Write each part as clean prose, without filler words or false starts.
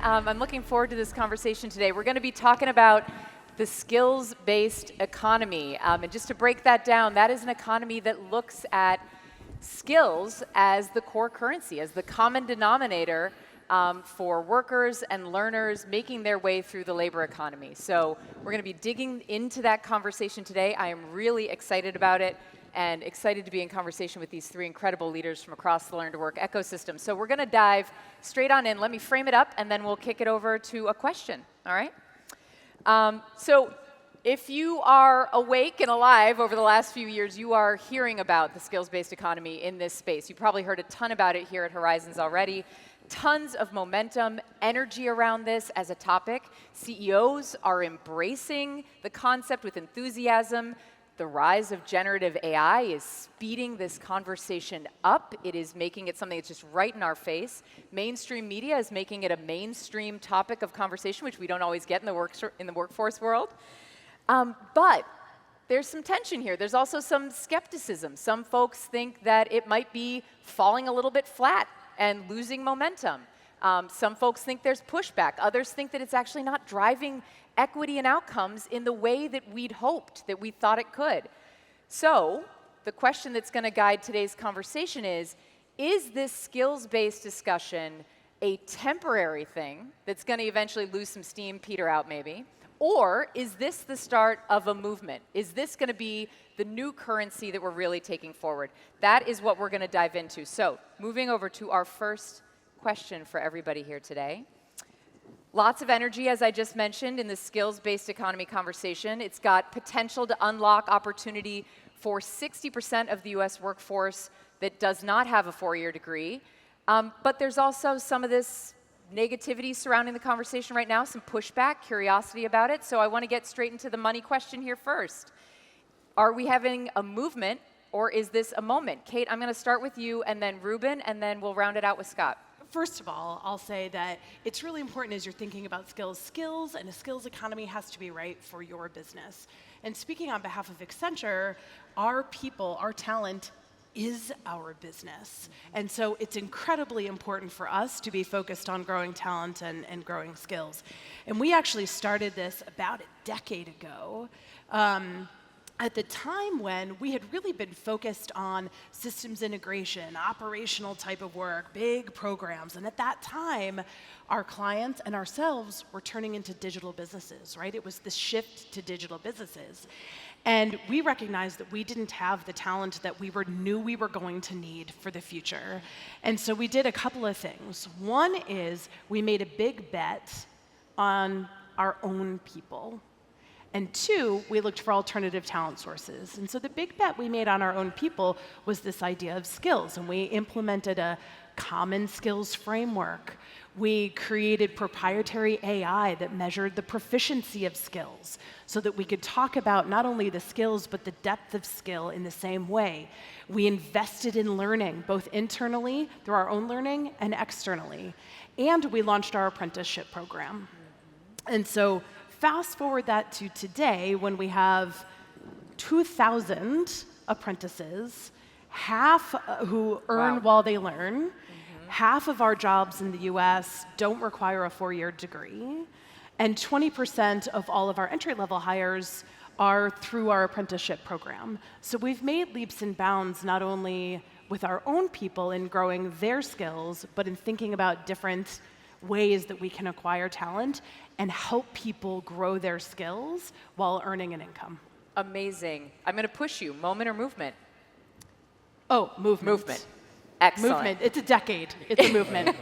I'm looking forward to this conversation today. We're going to be talking about the skills-based economy. And just to break that down, that is an economy that looks at skills as the core currency, as the common denominator for workers and learners making their way through the labor economy. So we're going to be digging into that conversation today. I am really excited about it and excited to be in conversation with these three incredible leaders from across the Learn to Work ecosystem. So we're going to dive straight on in. Let me frame it up, and then we'll kick it over to a question, all right? So if you are awake and alive over the last few years, you are hearing about the skills-based economy in this space. You probably heard a ton about it here at Horizons already. Tons of momentum, energy around this as a topic. CEOs are embracing the concept with enthusiasm. The rise of generative AI is speeding this conversation up. It is making it something that's just right in our face. Mainstream media is making it a mainstream topic of conversation, which we don't always get in the workforce world. But there's some tension here. There's also some skepticism. Some folks think that it might be falling a little bit flat and losing momentum. Some folks think there's pushback. Others think that it's actually not driving equity and outcomes in the way that we'd hoped, that we thought it could. So the question that's going to guide today's conversation is this skills-based discussion a temporary thing that's going to eventually lose some steam, peter out maybe? Or is this the start of a movement? Is this going to be the new currency that we're really taking forward? That is what we're going to dive into. So moving over to our first question for everybody here today. Lots of energy, as I just mentioned, in the skills-based economy conversation. It's got potential to unlock opportunity for 60% of the US workforce that does not have a four-year degree. But there's also some of this negativity surrounding the conversation right now, some pushback, curiosity about it. So I want to get straight into the money question here first. Are we having a movement, or is this a moment? Kate, I'm going to start with you, and then Ruben, and then we'll round it out with Scott. First of all, I'll say that it's really important as you're thinking about skills, and a skills economy has to be right for your business. And speaking on behalf of Accenture, our people, our talent, is our business. And so it's incredibly important for us to be focused on growing talent and growing skills. And we actually started this about a decade ago. At the time when we had really been focused on systems integration, operational type of work, big programs, and at that time, our clients and ourselves were turning into digital businesses, right? It was the shift to digital businesses. And we recognized that we didn't have the talent that we knew we were going to need for the future. And so we did a couple of things. One is we made a big bet on our own people. And two, we looked for alternative talent sources. And so the big bet we made on our own people was this idea of skills. And we implemented a common skills framework. We created proprietary AI that measured the proficiency of skills so that we could talk about not only the skills, but the depth of skill in the same way. We invested in learning, both internally through our own learning and externally. And we launched our apprenticeship program. And so fast forward that to today, when we have 2,000 apprentices, half who earn while they learn. Half of our jobs in the US don't require a four-year degree, and 20% of all of our entry-level hires are through our apprenticeship program. So we've made leaps and bounds not only with our own people in growing their skills, but in thinking about different ways that we can acquire talent and help people grow their skills while earning an income. Amazing. I'm going to push you. Moment or movement? Oh, movement. Movement. Excellent. Movement. It's a decade. It's a movement.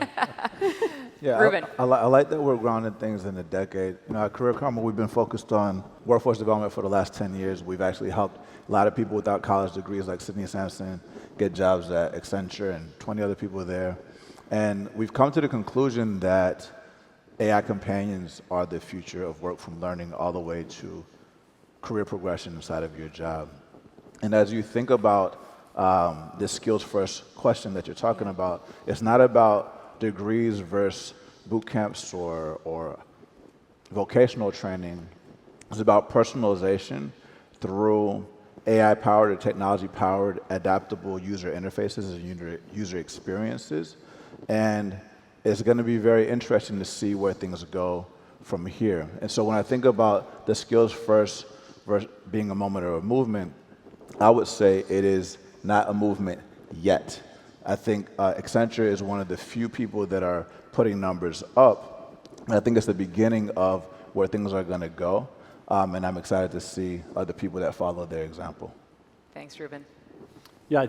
Yeah, Ruben. I like that we're grounding things in a decade. You know, at Career Karma, we've been focused on workforce development for the last 10 years. We've actually helped a lot of people without college degrees like Sydney Sampson get jobs at Accenture and 20 other people there. And we've come to the conclusion that AI companions are the future of work, from learning all the way to career progression inside of your job. And as you think about this skills first question that you're talking about, it's not about degrees versus boot camps or vocational training. It's about personalization through AI-powered or technology-powered adaptable user interfaces and user experiences. And it's going to be very interesting to see where things go from here. And so when I think about the skills first versus being a moment or a movement, I would say it is not a movement yet. I think Accenture is one of the few people that are putting numbers up. And I think it's the beginning of where things are going to go. And I'm excited to see other people that follow their example. Thanks, Ruben. Yeah,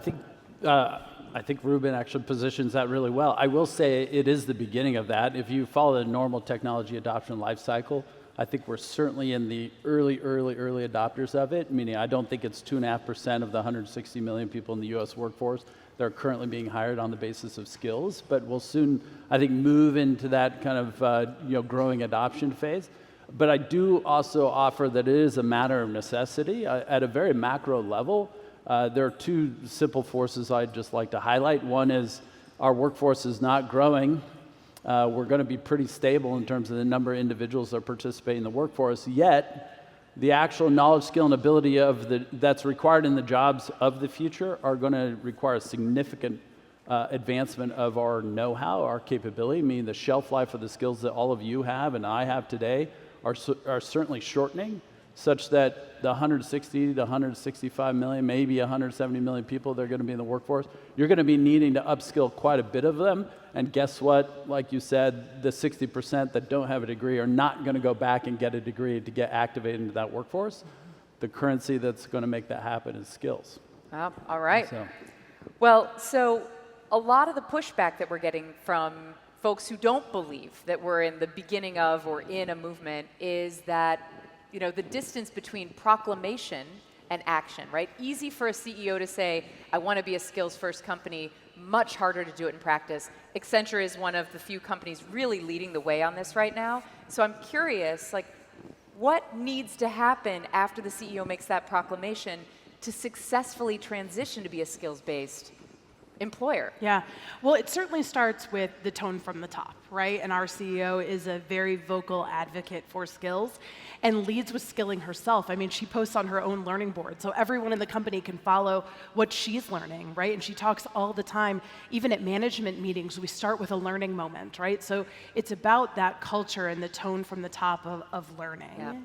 I think Ruben actually positions that really well. I will say it is the beginning of that. If you follow the normal technology adoption life cycle, I think we're certainly in the early adopters of it, meaning I don't think it's 2.5% of the 160 million people in the US workforce that are currently being hired on the basis of skills, but we'll soon, I think, move into that kind of growing adoption phase. But I do also offer that it is a matter of necessity. At a very macro level, there are two simple forces I'd just like to highlight. One is our workforce is not growing. We're going to be pretty stable in terms of the number of individuals that participate in the workforce, yet the actual knowledge, skill, and ability that's required in the jobs of the future are going to require a significant advancement of our know-how, our capability, meaning the shelf life of the skills that all of you have and I have today are certainly shortening, such that the 160 to 165 million, maybe 170 million people that are going to be in the workforce, you're going to be needing to upskill quite a bit of them. And guess what? Like you said, the 60% that don't have a degree are not going to go back and get a degree to get activated into that workforce. The currency that's going to make that happen is skills. Wow. All right. So. Well, so a lot of the pushback that we're getting from folks who don't believe that we're in the beginning of or in a movement is that the distance between proclamation and action, right? Easy for a CEO to say, I want to be a skills-first company, much harder to do it in practice. Accenture is one of the few companies really leading the way on this right now. So I'm curious, what needs to happen after the CEO makes that proclamation to successfully transition to be a skills-based employer? Yeah, well, it certainly starts with the tone from the top, right? And our CEO is a very vocal advocate for skills and leads with skilling herself. I mean, she posts on her own learning board, so everyone in the company can follow what she's learning, right? And she talks all the time, even at management meetings, we start with a learning moment, right? So it's about that culture and the tone from the top of learning. Yeah.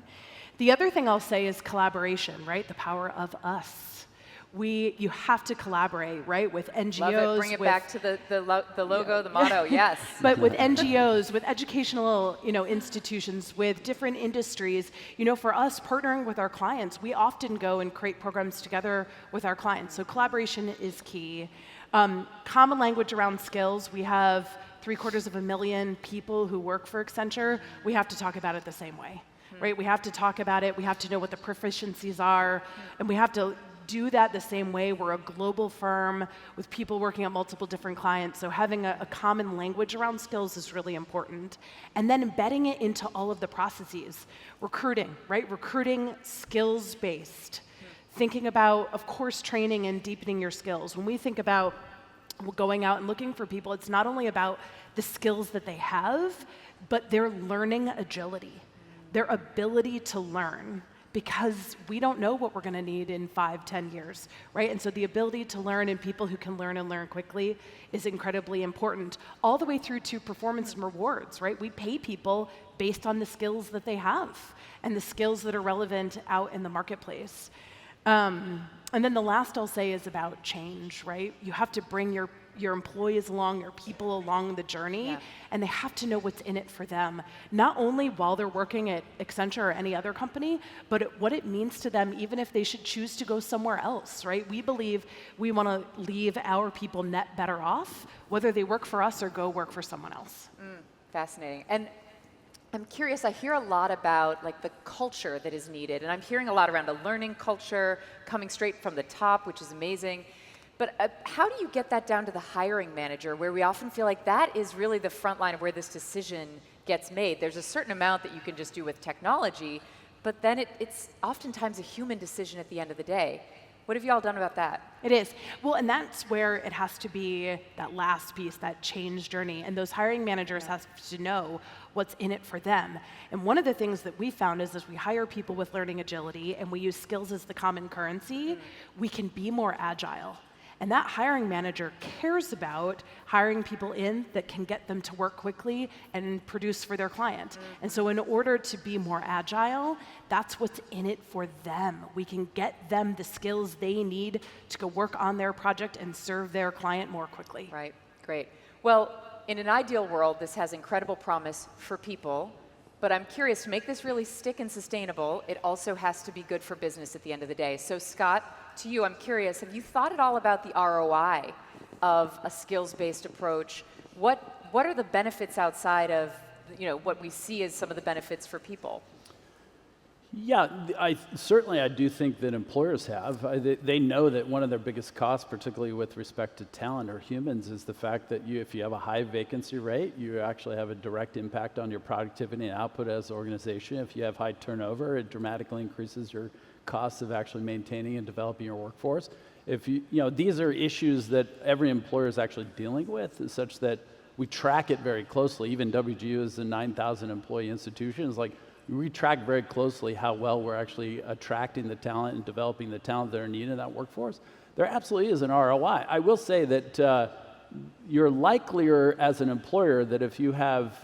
The other thing I'll say is collaboration, right? The power of us. You have to collaborate, right, with NGOs. Love it. Bring it back to the logo, the motto, yes. But with NGOs, with educational institutions, with different industries, for us partnering with our clients, we often go and create programs together with our clients. So collaboration is key. Common language around skills. We have 750,000 people who work for Accenture. We have to talk about it the same way, right? We have to talk about it. We have to know what the proficiencies are, and we have to do that the same way. We're a global firm with people working at multiple different clients, so having a common language around skills is really important. And then embedding it into all of the processes. Recruiting, right? Recruiting skills-based. Thinking about, of course, training and deepening your skills. When we think about going out and looking for people, it's not only about the skills that they have, but their learning agility, their ability to learn. Because we don't know what we're going to need in 5-10 years, right? And so the ability to learn and people who can learn and learn quickly is incredibly important, all the way through to performance and rewards, right? We pay people based on the skills that they have and the skills that are relevant out in the marketplace. And then the last I'll say is about change, right? You have to bring your employees along, your people along the journey, and they have to know what's in it for them, not only while they're working at Accenture or any other company, but what it means to them even if they should choose to go somewhere else, right? We believe we want to leave our people net better off, whether they work for us or go work for someone else. Fascinating. And I'm curious, I hear a lot about the culture that is needed, and I'm hearing a lot around a learning culture coming straight from the top, which is amazing. But how do you get that down to the hiring manager, where we often feel like that is really the front line of where this decision gets made? There's a certain amount that you can just do with technology, but then it's oftentimes a human decision at the end of the day. What have you all done about that? It is. Well, and that's where it has to be that last piece, that change journey. And those hiring managers have to know what's in it for them. And one of the things that we found is as we hire people with learning agility and we use skills as the common currency, we can be more agile. And that hiring manager cares about hiring people in that can get them to work quickly and produce for their client. And so in order to be more agile, that's what's in it for them. We can get them the skills they need to go work on their project and serve their client more quickly. Right, great. Well, in an ideal world, this has incredible promise for people, but I'm curious, to make this really stick and sustainable, it also has to be good for business at the end of the day. So Scott, to you, I'm curious, have you thought at all about the ROI of a skills-based approach? What are the benefits outside of, you know, what we see as some of the benefits for people? Yeah, certainly I do think that employers have. They know that one of their biggest costs, particularly with respect to talent or humans, is the fact that if you have a high vacancy rate, you actually have a direct impact on your productivity and output as an organization. If you have high turnover, it dramatically increases your costs of actually maintaining and developing your workforce. If these are issues that every employer is actually dealing with, such that we track it very closely. Even WGU is a 9,000 employee institution. It's like, we track very closely how well we're actually attracting the talent and developing the talent that are needed in that workforce. There absolutely is an ROI. I will say that you're likelier as an employer that if you have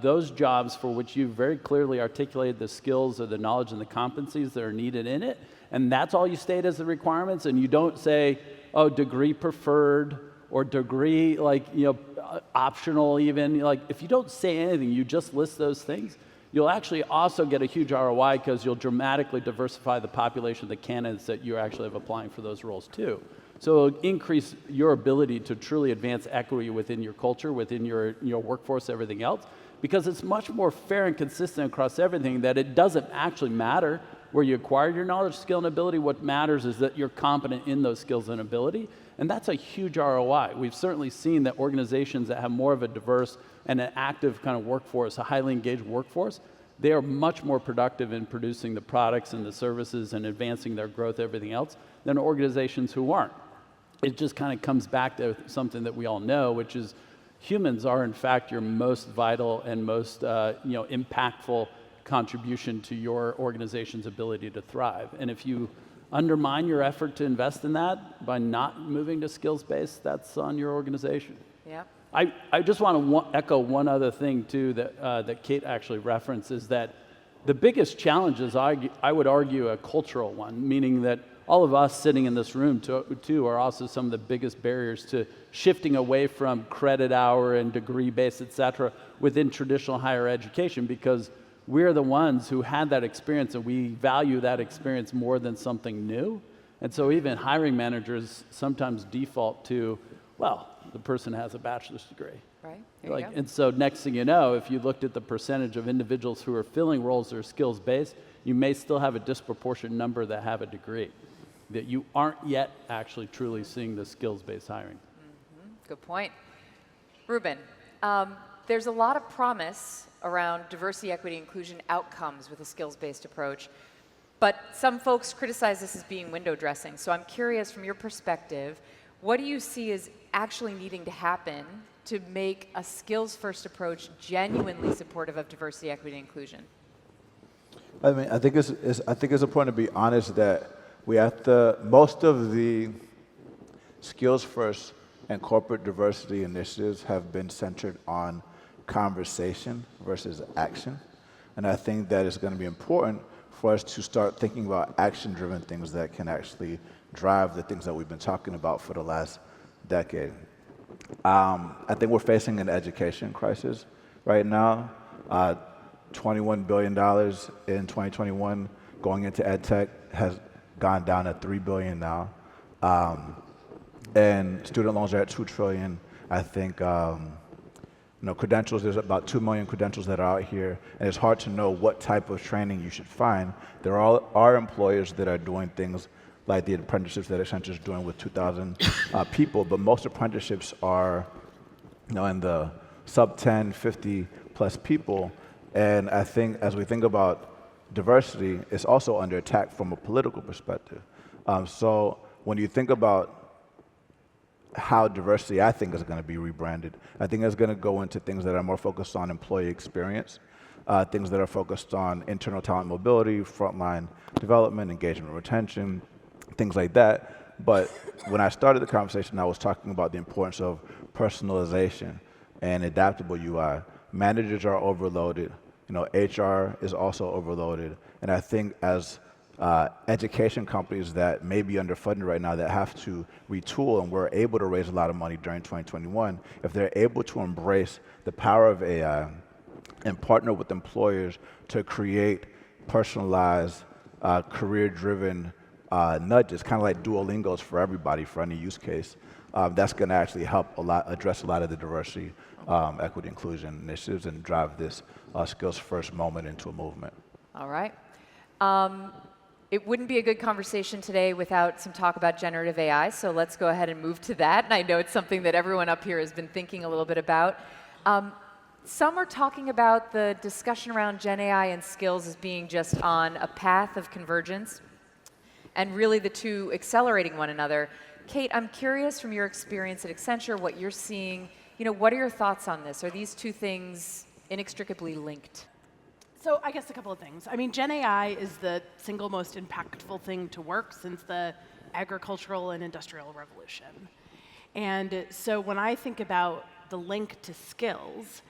those jobs for which you very clearly articulated the skills or the knowledge and the competencies that are needed in it, and that's all you state as the requirements, and you don't say, oh, degree preferred or degree optional even. Like, if you don't say anything, you just list those things, you'll actually also get a huge ROI because you'll dramatically diversify the population of the candidates that you're actually applying for those roles too. So it'll increase your ability to truly advance equity within your culture, within your workforce, everything else, because it's much more fair and consistent across everything that it doesn't actually matter where you acquired your knowledge, skill, and ability. What matters is that you're competent in those skills and ability, and that's a huge ROI. We've certainly seen that organizations that have more of a diverse and an active kind of workforce, a highly engaged workforce, they are much more productive in producing the products and the services and advancing their growth, everything else, than organizations who aren't. It just kind of comes back to something that we all know, which is humans are in fact your most vital and most impactful contribution to your organization's ability to thrive. And if you undermine your effort to invest in that by not moving to skills-based, that's on your organization. Yeah. I just want to echo one other thing too that Kate actually referenced, is that the biggest challenge is, I would argue, a cultural one, meaning that all of us sitting in this room too are also some of the biggest barriers to shifting away from credit hour and degree-based, et cetera, within traditional higher education, because we're the ones who had that experience and we value that experience more than something new. And so even hiring managers sometimes default to, well, the person has a bachelor's degree. Right, there you go. And so next thing you know, if you looked at the percentage of individuals who are filling roles that are skills-based, you may still have a disproportionate number that have a degree, that you aren't yet actually truly seeing the skills-based hiring. Mm-hmm. Good point. Ruben, there's a lot of promise around diversity, equity, inclusion outcomes with a skills-based approach, but some folks criticize this as being window dressing. So I'm curious, from your perspective, what do you see as actually needing to happen to make a skills-first approach genuinely supportive of diversity, equity, and inclusion? I mean, I think it's important to be honest that most of the skills-first and corporate diversity initiatives have been centered on conversation versus action. And I think that it's going to be important for us to start thinking about action-driven things that can actually drive the things that we've been talking about for the last decade. I think we're facing an education crisis right now. $21 billion in 2021 going into ed tech has gone down to $3 billion now. And student loans are at $2 trillion. I think credentials, there's about 2 million credentials that are out here, and it's hard to know what type of training you should find. There are employers that are doing things like the apprenticeships that Accenture is doing with 2,000 people, but most apprenticeships are in the sub 10, 50 plus people. And I think as we think about diversity, it's also under attack from a political perspective. So when you think about how diversity, I think, is going to be rebranded, I think it's going to go into things that are more focused on employee experience, things that are focused on internal talent mobility, frontline development, engagement, retention, things like that. But when I started the conversation, I was talking about the importance of personalization and adaptable UI. Managers are overloaded. HR is also overloaded. And I think as education companies that may be underfunded right now that have to retool and were able to raise a lot of money during 2021, if they're able to embrace the power of AI and partner with employers to create personalized, career-driven nudges, kind of like Duolingos for everybody, for any use case, that's going to actually help address a lot of the diversity, equity, inclusion initiatives and drive this skills-first moment into a movement. All right. It wouldn't be a good conversation today without some talk about generative AI, so let's go ahead and move to that. And I know it's something that everyone up here has been thinking a little bit about. Some are talking about the discussion around Gen AI and skills as being just on a path of convergence, and really the two accelerating one another. Kate, I'm curious from your experience at Accenture, what you're seeing. What are your thoughts on this? Are these two things inextricably linked? So I guess a couple of things. I mean, Gen AI is the single most impactful thing to work since the agricultural and industrial revolution. And so when I think about the link to skills,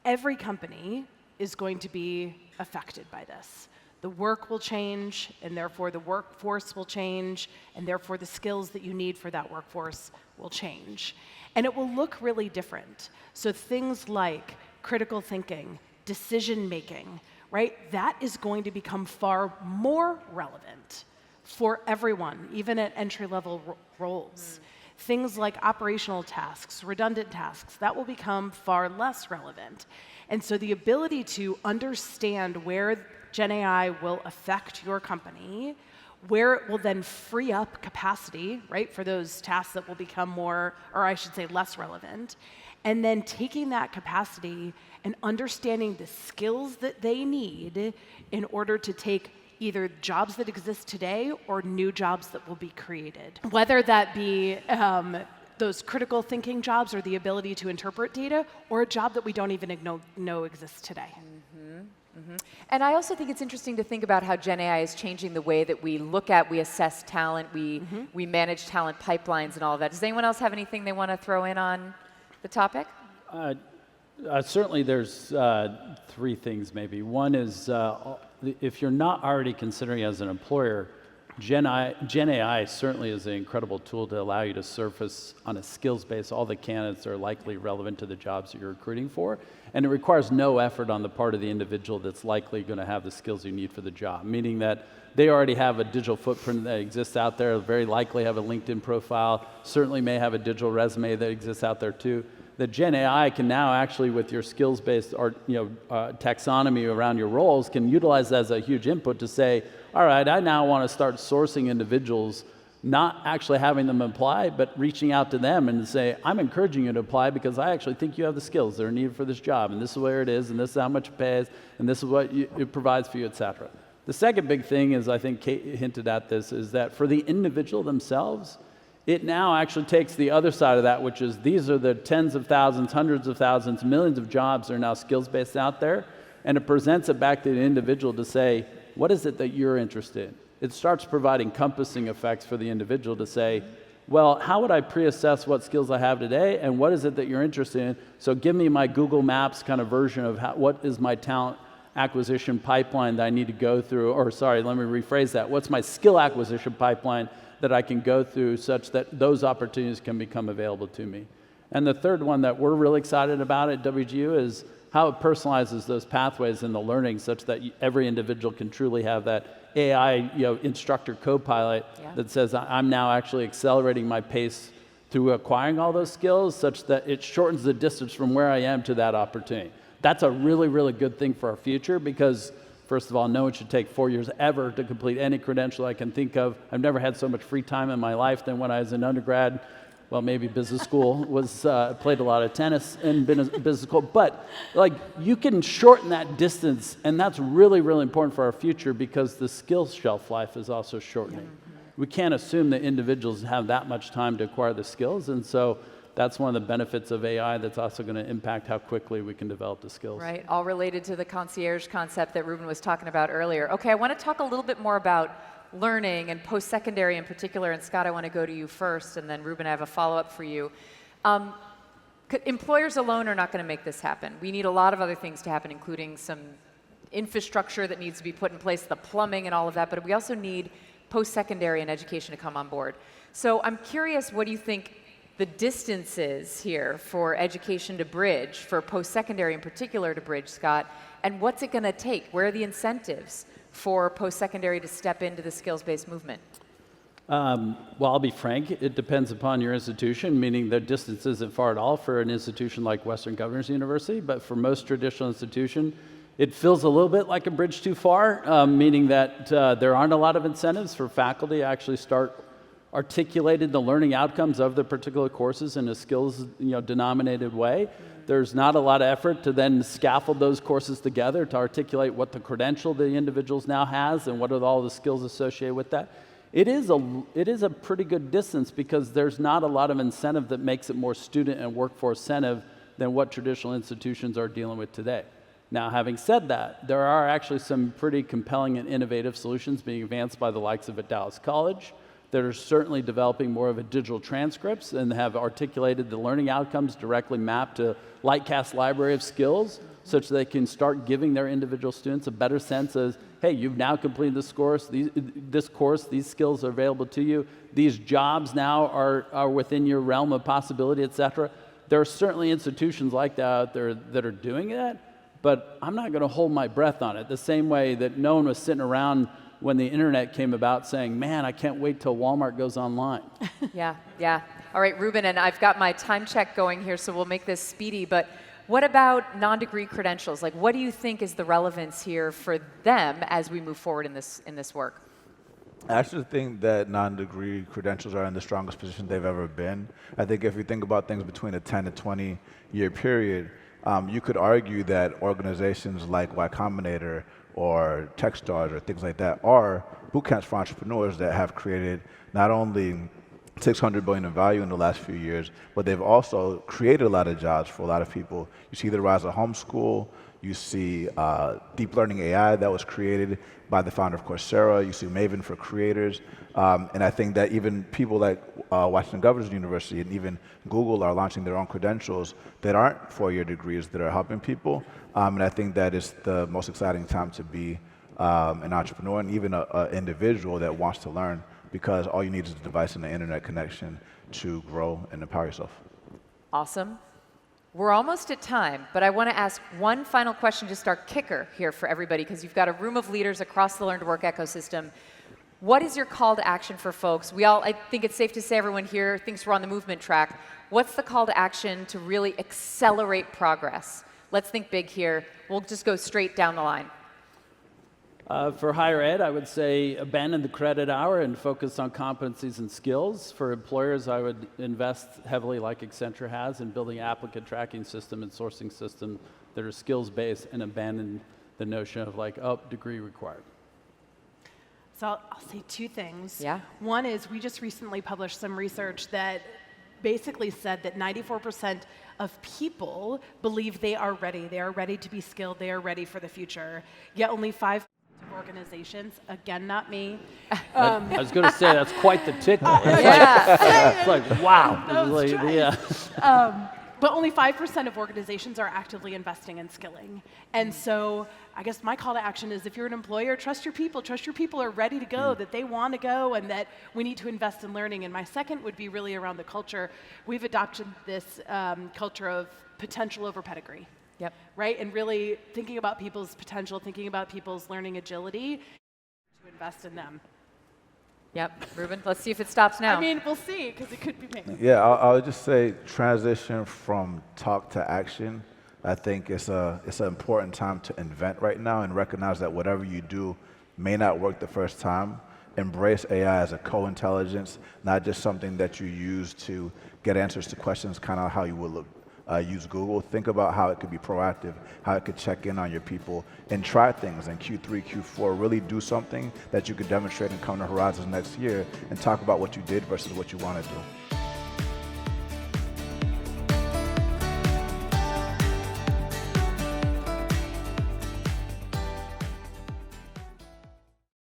every company is going to be affected by this. The work will change, and therefore the workforce will change, and therefore the skills that you need for that workforce will change. And it will look really different. So things like critical thinking, decision making, right? That is going to become far more relevant for everyone, even at entry-level roles. Things like operational tasks, redundant tasks, that will become far less relevant. And so the ability to understand where Gen AI will affect your company, where it will then free up capacity, right, for those tasks that will become more, or I should say less relevant, and then taking that capacity and understanding the skills that they need in order to take either jobs that exist today or new jobs that will be created. Whether that be those critical thinking jobs or the ability to interpret data, or a job that we don't even know exists today. And I also think it's interesting to think about how Gen AI is changing the way that we look at, we assess talent, we manage talent pipelines and all of that. Does anyone else have anything they want to throw in on the topic? Certainly there's three things maybe. One is if you're not already considering as an employer, Gen AI certainly is an incredible tool to allow you to surface on a skills base all the candidates that are likely relevant to the jobs that you're recruiting for. And it requires no effort on the part of the individual that's likely going to have the skills you need for the job, meaning that they already have a digital footprint that exists out there, very likely have a LinkedIn profile, certainly may have a digital resume that exists out there too. The Gen AI can now actually, with your skills-based or taxonomy around your roles, can utilize that as a huge input to say, all right, I now want to start sourcing individuals, not actually having them apply, but reaching out to them and say, I'm encouraging you to apply because I actually think you have the skills that are needed for this job, and this is where it is, and this is how much it pays, and this is what it provides for you, et cetera. The second big thing is, I think Kate hinted at this, is that for the individual themselves, it now actually takes the other side of that, which is these are the tens of thousands, hundreds of thousands, millions of jobs that are now skills-based out there, and it presents it back to the individual to say, what is it that you're interested in? It starts providing compassing effects for the individual to say, well, how would I pre-assess what skills I have today, and what is it that you're interested in? So give me my Google Maps kind of version of what is my talent acquisition pipeline that I need to go through, or sorry, let me rephrase that. What's my skill acquisition pipeline that I can go through such that those opportunities can become available to me? And the third one that we're really excited about at WGU is how it personalizes those pathways in the learning such that every individual can truly have that AI instructor co-pilot that says, I'm now actually accelerating my pace through acquiring all those skills such that it shortens the distance from where I am to that opportunity. That's a really, really good thing for our future because, first of all, no one should take 4 years ever to complete any credential I can think of. I've never had so much free time in my life than when I was in undergrad. Well, maybe business school, played a lot of tennis in business school. But you can shorten that distance, and that's really, really important for our future because the skills shelf life is also shortening. We can't assume that individuals have that much time to acquire the skills, and so that's one of the benefits of AI that's also going to impact how quickly we can develop the skills. Right, all related to the concierge concept that Ruben was talking about earlier. Okay, I want to talk a little bit more about learning and post-secondary in particular, and Scott, I want to go to you first, and then Ruben, I have a follow-up for you. Employers alone are not going to make this happen. We need a lot of other things to happen, including some infrastructure that needs to be put in place, the plumbing and all of that, but we also need post-secondary and education to come on board. So I'm curious, what do you think the distance is here for education to bridge, for post-secondary in particular to bridge, Scott, and what's it going to take? Where are the incentives for post-secondary to step into the skills-based movement? Well, I'll be frank, it depends upon your institution, meaning the distance isn't far at all for an institution like Western Governors University, but for most traditional institutions, it feels a little bit like a bridge too far, meaning that there aren't a lot of incentives for faculty to actually start articulating the learning outcomes of the particular courses in a skills denominated way. There's not a lot of effort to then scaffold those courses together to articulate what the credential the individuals now has and what are all the skills associated with that. It is a pretty good distance because there's not a lot of incentive that makes it more student and workforce incentive than what traditional institutions are dealing with today. Now, having said that, there are actually some pretty compelling and innovative solutions being advanced by the likes of at Dallas College that are certainly developing more of a digital transcripts and have articulated the learning outcomes directly mapped to Lightcast library of skills such that they can start giving their individual students a better sense of, hey, you've now completed this course, these skills are available to you, these jobs now are within your realm of possibility, et cetera. There are certainly institutions like that out there that are doing that, but I'm not going to hold my breath on it. The same way that no one was sitting around when the internet came about saying, man, I can't wait till Walmart goes online. Yeah. All right, Ruben, and I've got my time check going here, so we'll make this speedy, but what about non-degree credentials? Like, what do you think is the relevance here for them as we move forward in this work? I actually think that non-degree credentials are in the strongest position they've ever been. I think if you think about things between a 10 to 20 year period, you could argue that organizations like Y Combinator or Techstars or things like that are boot camps for entrepreneurs that have created not only $600 billion in value in the last few years, but they've also created a lot of jobs for a lot of people. You see the rise of homeschool, you see deep learning AI that was created by the founder of Coursera, you see Maven for creators, and I think that even people like Washington Governors University and even Google are launching their own credentials that aren't four-year degrees that are helping people, and I think that is the most exciting time to be an entrepreneur and even an individual that wants to learn, because all you need is a device and an internet connection to grow and empower yourself. Awesome. We're almost at time, but I want to ask one final question, just our kicker here for everybody, because you've got a room of leaders across the Learn to Work ecosystem. What is your call to action for folks? I think it's safe to say everyone here thinks we're on the movement track. What's the call to action to really accelerate progress? Let's think big here. We'll just go straight down the line. For higher ed, I would say abandon the credit hour and focus on competencies and skills. For employers, I would invest heavily, like Accenture has, in building applicant tracking system and sourcing system that are skills-based, and abandon the notion of, degree required. So I'll say two things. Yeah. One is we just recently published some research that basically said that 94% of people believe they are ready. They are ready to be skilled. They are ready for the future. Yet only 5% of organizations, again, not me. I was going to say, that's quite the tickle. It's like, wow. But only 5% of organizations are actively investing in skilling. And so I guess my call to action is, if you're an employer, trust your people. Trust your people are ready to go, that they want to go, and that we need to invest in learning. And my second would be really around the culture. We've adopted this culture of potential over pedigree. Yep. Right? And really thinking about people's potential, thinking about people's learning agility, to invest in them. Yep. Ruben, let's see if it stops now. I mean, we'll see, because it could be me. Yeah, I would just say transition from talk to action. I think it's an important time to invent right now and recognize that whatever you do may not work the first time. Embrace AI as a co-intelligence, not just something that you use to get answers to questions, kind of how you would use Google. Think about how it could be proactive, how it could check in on your people, and try things in Q3, Q4. Really do something that you could demonstrate and come to Horizons next year, and talk about what you did versus what you want to do.